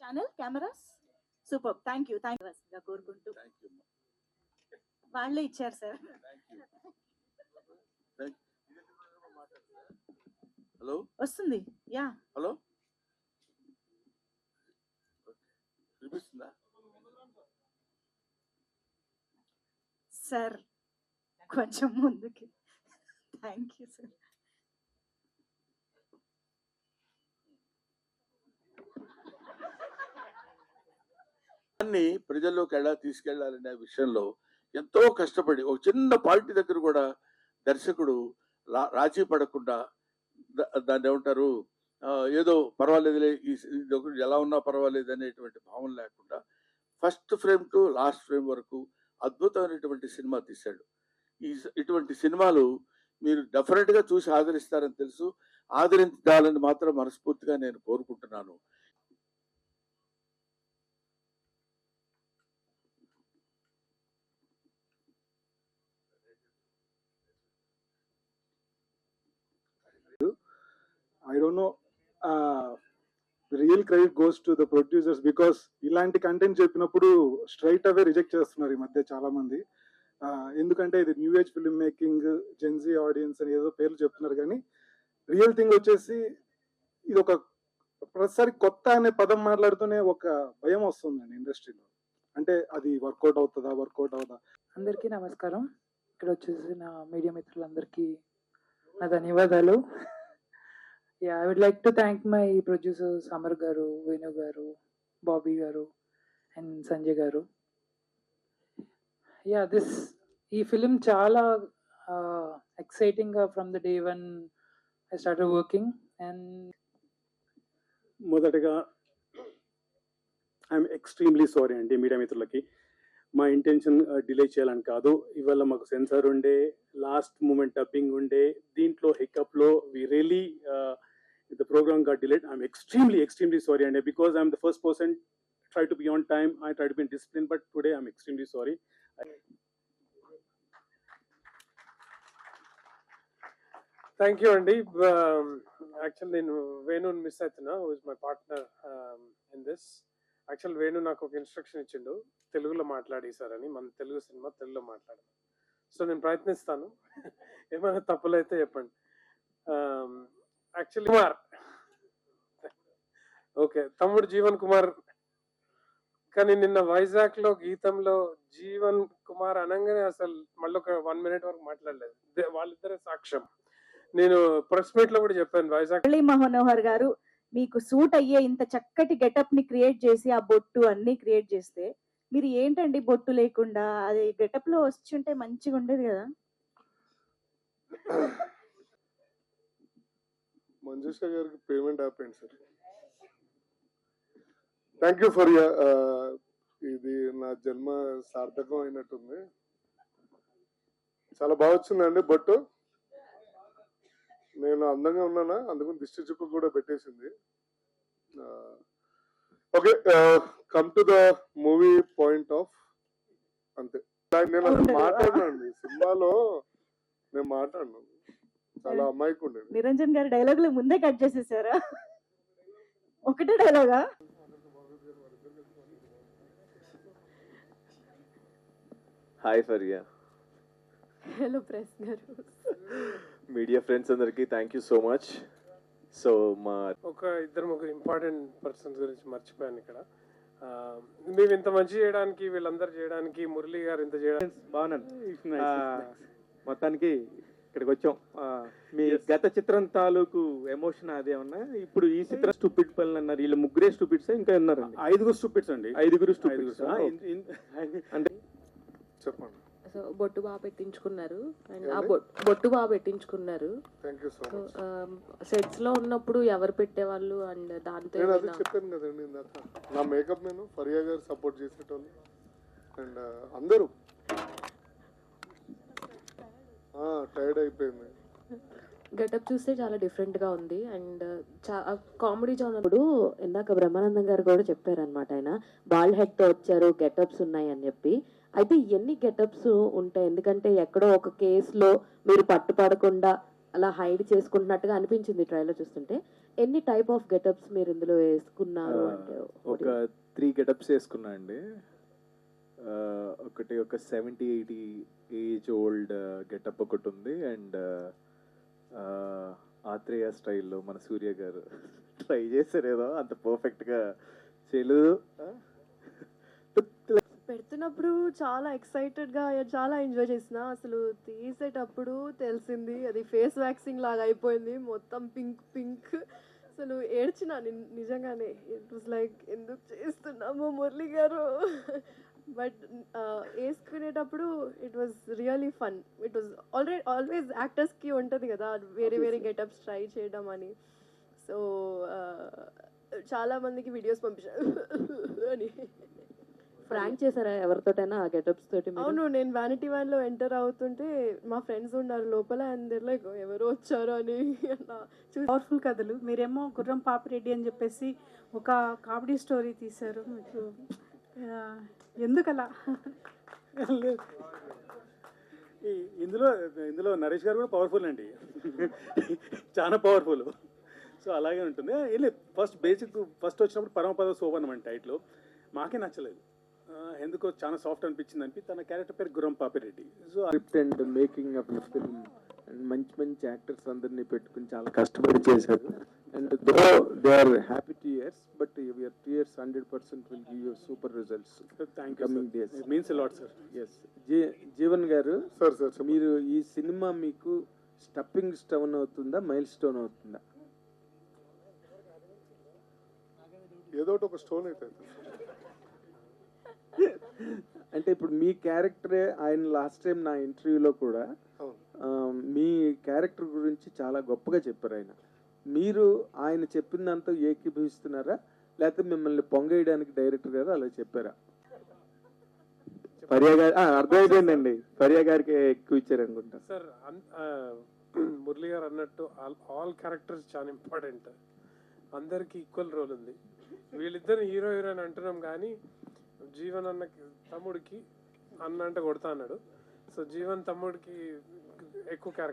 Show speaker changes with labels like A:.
A: Channel cameras super. Thank you కోరుకుంటూ వాళ్ళే ఇచ్చారు సార్.
B: హలో
A: వస్తుంది. యా
B: హలో వినిపిస్తుందా
A: సార్? కొంచెం ముందుకి. Thank you sir.
B: దాన్ని ప్రజల్లోకి ఎలా తీసుకెళ్లాలనే విషయంలో ఎంతో కష్టపడి ఒక చిన్న పార్టీ దగ్గర కూడా దర్శకుడు రాజీ పడకుండా దాన్ని ఏమంటారు ఏదో పర్వాలేదులే ఎలా ఉన్నా పర్వాలేదు అనేటువంటి భావన లేకుండా first frame to last frame వరకు అద్భుతమైనటువంటి సినిమా తీశాడు. ఇటువంటి సినిమాలు మీరు డెఫినెట్ గా చూసి ఆదరిస్తారని తెలుసు. ఆదరించాలని మాత్రం మనస్ఫూర్తిగా నేను కోరుకుంటున్నాను.
C: I don't know. The real credit goes to the producers because ఇలాంటి కంటెంట్ చెప్పినప్పుడు స్ట్రైట్ అవే రిజెక్ట్ చేస్తున్నారు ఈ మధ్య చాలా మంది. ఎందుకంటే ఇది new age film making, Gen Z audience అని ఏదో పేర్లు చెప్తున్నారు, కానీ రియల్ థింగ్ వచ్చేసి ఇది ఒక ప్రతిసారి కొత్త అనే పదం మాట్లాడుతూనే ఒక భయం వస్తుందండి ఇండస్ట్రీలో. అంటే అది వర్కౌట్ అవుతుందా, వర్కౌట్ అవుదా?
D: అందరికీ నమస్కారం. ఇక్కడ వచ్చేసి నా మీడియా మిత్రులందరికీ నా ధన్యవాదాలు. Yeah, I would like to thank my producers Amar Garu, Venu Garu, Bobby Garu, and Sanjay Garu. Yeah, ee film chala exciting from the day when I started working. And
C: మొదటగా I'm extremely sorry అండి media మిత్రులకి. మా intention delay చేయాలని కాదు. ఇవాళ మాకు censor ఉండే, last moment dubbing ఉండే, దీంట్లో హికప్లో we really the program got delayed. I'm extremely sorry, and because I'm the first person try to be on time, I try to be in discipline, but today I'm extremely sorry.
E: Thank you, Andy. Actually, Venu miss aituna, who is my partner in this. Actually, Venu నాకు ఒక instruction ఇచ్చిండు, తెలుగులో మాట్లాడి sir అని. మన Telugu cinema తెలుగులో మాట్లాడాలి. So నేను ప్రయత్నిస్తాను. ఏమైనా తప్పులైతే చెప్పండి. యాక్చువల్లీ కుమార్, ఓకే, తమ్ముడు జీవన్ కుమార్. కానీ నిన్న వైజాగ్ లో గీతంలో జీవన్ కుమార్ అనగానే అసలు మళ్ళీ ఒక 1 minute వరకు మాట్లాడలేదు. వాళ్ళిద్దరే సాక్ష్యం. నేను ప్రెస్ మీట్ లో కూడా చెప్పాను వైజాగ్.
A: మురళీ మనోహర్ గారు మీకు సూట్ అయ్యే ఇంత చక్కటి గెటప్ ని క్రియేట్ చేసి ఆ బొట్టు అన్ని క్రియేట్ చేస్తే మీరు ఏంటండి బొట్టు లేకుండా అది గెటప్ లో వచ్చుంటే మంచిగా ఉండేది కదా.
F: మంజుష గారికి పేమెంట్ అయిపోయింది సార్. థ్యాంక్ యూ ఫర్ ఇది నా జన్మ సార్థకం అయినట్టుంది. చాలా బాగా వచ్చిందండి బొట్టు. నేను అందంగా ఉన్నానా, అందుకని దిష్టి చుక్క కూడా పెట్టేసింది. Okay, come to the movie point of. అంతే, నేను అసలు మాట్లాడినండి సినిమాలో, నేను మాట్లాడినాను. చాలా అమ్మాయికి ఉండేది.
A: నిరంజన్ గారి డైలాగులు ముందే కట్ చేసేసారా? ఒకటే డైలాగా?
G: హాయ్ ఫరియా.
H: హలో ప్రెస్ గారు,
G: మీడియా ఫ్రెండ్స్ అందరికి thank you so much. So మా
E: ఇద్దరు ముగ్గురు ఇంపార్టెంట్ పర్సన్స్ గురించి మర్చిపోయాను ఇక్కడ. మేము ఇంత మంచి చేయడానికి, వీళ్ళందరూ చేయడానికి, మురళి గారు ఇంత చేయడానికి
I: బాగున్నాను. మొత్తానికి ఇక్కడికి వచ్చాం. మీ గత చిత్రం తాలూకు ఎమోషన్ అదేమన్నా ఇప్పుడు ఈ చిత్రం స్టూపిడ్ పనులు అన్నారు. వీళ్ళు ముగ్గురే స్టూపిడ్స్, ఇంకా ఉన్నారు?
C: 5 స్టూపిడ్స్ అండి.
I: 5 స్టూపిడ్స్ అంటే
E: చెప్పండి.
H: సో సో బొట్టు బాగా పెట్టించుకున్నారు అండ్ ఆ
F: ఏమండి?
H: బొట్టు బాగా పెట్టించుకున్నారు.
F: Thank you so
H: so
F: much.
H: Sets లో ఉన్నప్పుడు ఎవరు పెట్టేవాళ్ళు అండ్ దాంతో
F: నేను అది
H: ఏమైనా-
F: చెప్పాను కదండి ఇందాక, నా మేకప్ నేను ఫరియా గారు సపోర్ట్ చేసేటోళ్ళు అండ్ అందరూ టైర్డ్ అయిపోయింది.
H: గెటప్ చూస్తే చాలా డిఫరెంట్ గా ఉంది అండ్ కామెడీ జోన్ అప్పుడు ఇందాక బ్రహ్మానందం గారు కూడా చెప్పారనమాట, ఆయన బాల్ హెడ్ తో వచ్చారు, గెటప్స్ ఉన్నాయి అని చెప్పి. అయితే ఎన్ని గెటప్స్ ఉంటాయి? ఎందుకంటే ఎక్కడో ఒక కేసులో మీరు పట్టుపడకుండా అలా హైడ్ చేసుకుంటున్నట్టుగా అనిపించింది ట్రైలర్ చూస్తుంటే. ఎన్ని టైప్ ఆఫ్ గెటప్స్ మీరు ఇందులో వేసుకున్నారు అంటే
G: ఒక 3 గెటప్స్ వేసుకున్నా అండి. ఒకటి ఒక 70-80 ఏజ్ ఓల్డ్ గెటప్ ఒకటి ఉంది అండ్ ఆత్రేయ స్టైల్లో మన సూర్య గారు ట్రై చేశారు, ఏదో అంత పర్ఫెక్ట్గా చేయలేదు.
J: పెడుతున్నప్పుడు చాలా ఎక్సైటెడ్గా చాలా ఎంజాయ్ చేసిన, అసలు తీసేటప్పుడు తెలిసింది అది ఫేస్ వ్యాక్సింగ్ లాగా అయిపోయింది, మొత్తం పింక్ పింక్. అసలు ఏడ్చిన నిజంగానే. ఇట్ వాజ్ లైక్ ఎందుకు చేస్తున్నాము మురళి గారు. బట్ వేసుకునేటప్పుడు it was really fun. It was always యాక్టర్స్కి ఉంటుంది కదా వేరే వేరే గెటప్స్ ట్రై చేయడం అని. సో చాలా మందికి వీడియోస్ పంపించారు అని.
H: ప్రాంక్ చేశారా ఎవరితోటైనా ఆ గెటప్స్ తోటి మీరు?
J: అవును, నేను వ్యానిటీ వ్యాన్ లో ఎంటర్ అవుతుంటే మా ఫ్రెండ్స్ ఉన్నారు లోపల అండ్ లైక్ ఎవరు వచ్చారు అని.
K: పవర్ఫుల్ కథలు, మీరేమో గుర్రం పాపిరెడ్డి అని చెప్పేసి ఒక కామెడీ స్టోరీ తీశారు. మీకు ఎందుకలా?
C: ఇందులో నరేష్ గారు కూడా పవర్ఫుల్ అండి, చాలా పవర్ఫుల్. సో అలాగే ఉంటుంది. ఫస్ట్ వచ్చినప్పుడు పరమపద శోభనం అని టైటిల్ మాకే నచ్చలేదు, ఎందుకో చాలా సాఫ్ట్ అనిపించింది. తన క్యారెక్టర్ పేరు Gurram Papireddy. So
I: script and making of the film and మంచి మంచి యాక్టర్స్ అందరినీ పెట్టుకుని చాలా కష్టపడి చేశారు. And they are happy tears, but your tears 100% will give you super results
C: thank
I: coming days.
C: You, means lot sir.
I: Yes. Jeevan గారు,
F: sir
I: మీరు ఈ సినిమా మీకు స్టెప్పింగ్ స్టోన్ అవుతుందా, మైల్ స్టోన్ అవుతుందా?
F: ఏదో ఒక స్టోన్ అయితే
I: అంటే ఇప్పుడు మీ క్యారెక్టరే, ఆయన లాస్ట్ టైం నా ఇంటర్వ్యూలో కూడా మీ క్యారెక్టర్ గురించి చాలా గొప్పగా చెప్పారు ఆయన. మీరు ఆయన చెప్పిందంతా ఏకీభవిస్తున్నారా, లేకపోతే మిమ్మల్ని పొంగేయడానికి డైరెక్టర్ గారు అలా చెప్పారా? ఫరియా గారు అర్థమైపోయిందండి, ఫరియా గారికి ఎక్కువ ఇచ్చారు అనుకుంటా.
E: సార్ మురళి గారు అన్నట్టు ఆల్ క్యారెక్టర్స్ చాలా ఇంపార్టెంట్, అందరికి ఈక్వల్ రోల్ ఉంది. వీళ్ళిద్దరు హీరో హీరోయిన్ అంటున్నాం కానీ జీవన్ అన్న తమ్ముడికి అన్న అంటే కొడతా అన్నాడు. సో జీవన్ తమ్ముడికి ఎక్కువ క్యారెక్టర్